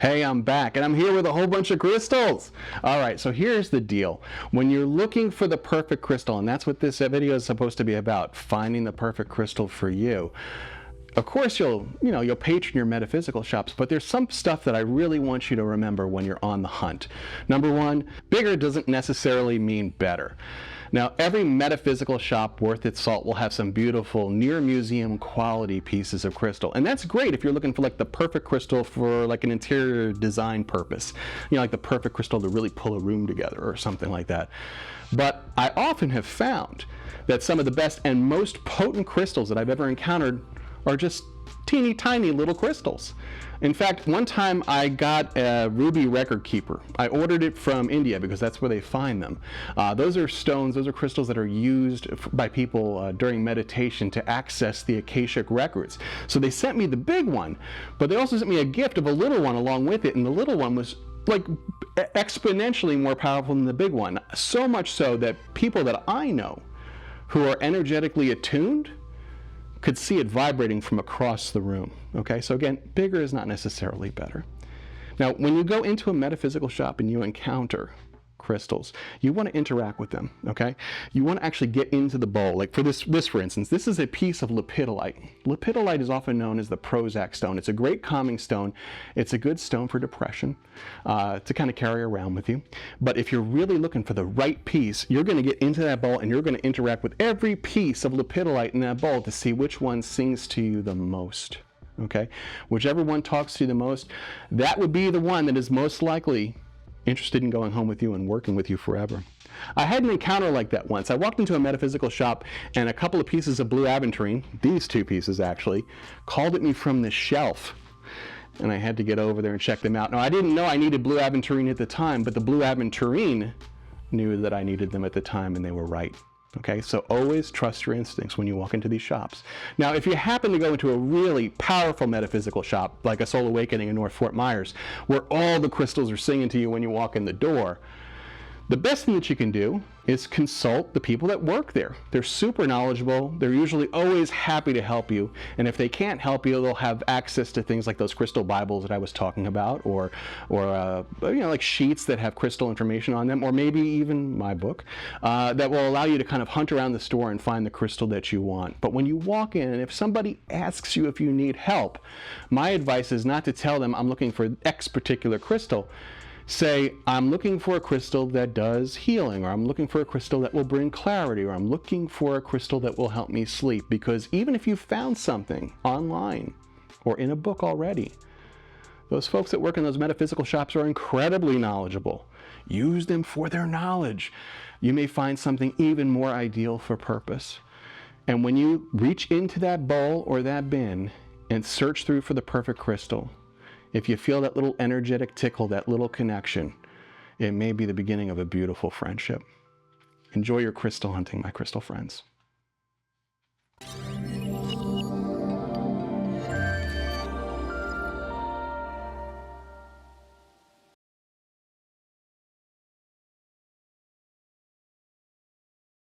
Hey, I'm back, and I'm here with a whole bunch of crystals. All right, so here's the deal. When you're looking for the perfect crystal, and that's what this video is supposed to be about, finding the perfect crystal for you. Of course, you'll patron your metaphysical shops, but there's some stuff that I really want you to remember when you're on the hunt. Number one, bigger doesn't necessarily mean better. Now, every metaphysical shop worth its salt will have some beautiful near museum quality pieces of crystal. And that's great if you're looking for like the perfect crystal for like an interior design purpose. You know, like the perfect crystal to really pull a room together or something like that. But I often have found that some of the best and most potent crystals that I've ever encountered are just teeny tiny little crystals. In fact, one time I got a ruby record keeper. I ordered it from India because that's where they find them. Those are stones, those are crystals that are used by people during meditation to access the Akashic records. So they sent me the big one, but they also sent me a gift of a little one along with it, and the little one was like exponentially more powerful than the big one. So much so that people that I know who are energetically attuned could see it vibrating from across the room. Okay, so again, bigger is not necessarily better. Now, when you go into a metaphysical shop and you encounter crystals, you want to interact with them, okay? You want to actually get into the bowl. Like for this for instance, this is a piece of lepidolite. Lepidolite is often known as the Prozac stone. It's a great calming stone. It's a good stone for depression to kind of carry around with you. But if you're really looking for the right piece, you're going to get into that bowl and you're going to interact with every piece of lepidolite in that bowl to see which one sings to you the most, okay? Whichever one talks to you the most, that would be the one that is most likely interested in going home with you and working with you forever. I had an encounter like that once. I walked into a metaphysical shop and a couple of pieces of blue aventurine, these two pieces actually, called at me from the shelf. And I had to get over there and check them out. Now, I didn't know I needed blue aventurine at the time, but the blue aventurine knew that I needed them at the time, and they were right. Okay, so always trust your instincts when you walk into these shops. Now, if you happen to go into a really powerful metaphysical shop, like a Soul Awakening in North Fort Myers, where all the crystals are singing to you when you walk in the door, the best thing that you can do is consult the people that work there. They're super knowledgeable. They're usually always happy to help you. And if they can't help you, they'll have access to things like those crystal Bibles that I was talking about, or like sheets that have crystal information on them, or maybe even my book, that will allow you to kind of hunt around the store and find the crystal that you want. But when you walk in, and if somebody asks you if you need help, my advice is not to tell them I'm looking for X particular crystal. Say, I'm looking for a crystal that does healing, or I'm looking for a crystal that will bring clarity, or I'm looking for a crystal that will help me sleep. Because even if you found something online or in a book already, those folks that work in those metaphysical shops are incredibly knowledgeable. Use them for their knowledge. You may find something even more ideal for purpose. And when you reach into that bowl or that bin and search through for the perfect crystal, if you feel that little energetic tickle, that little connection, it may be the beginning of a beautiful friendship. Enjoy your crystal hunting, my crystal friends.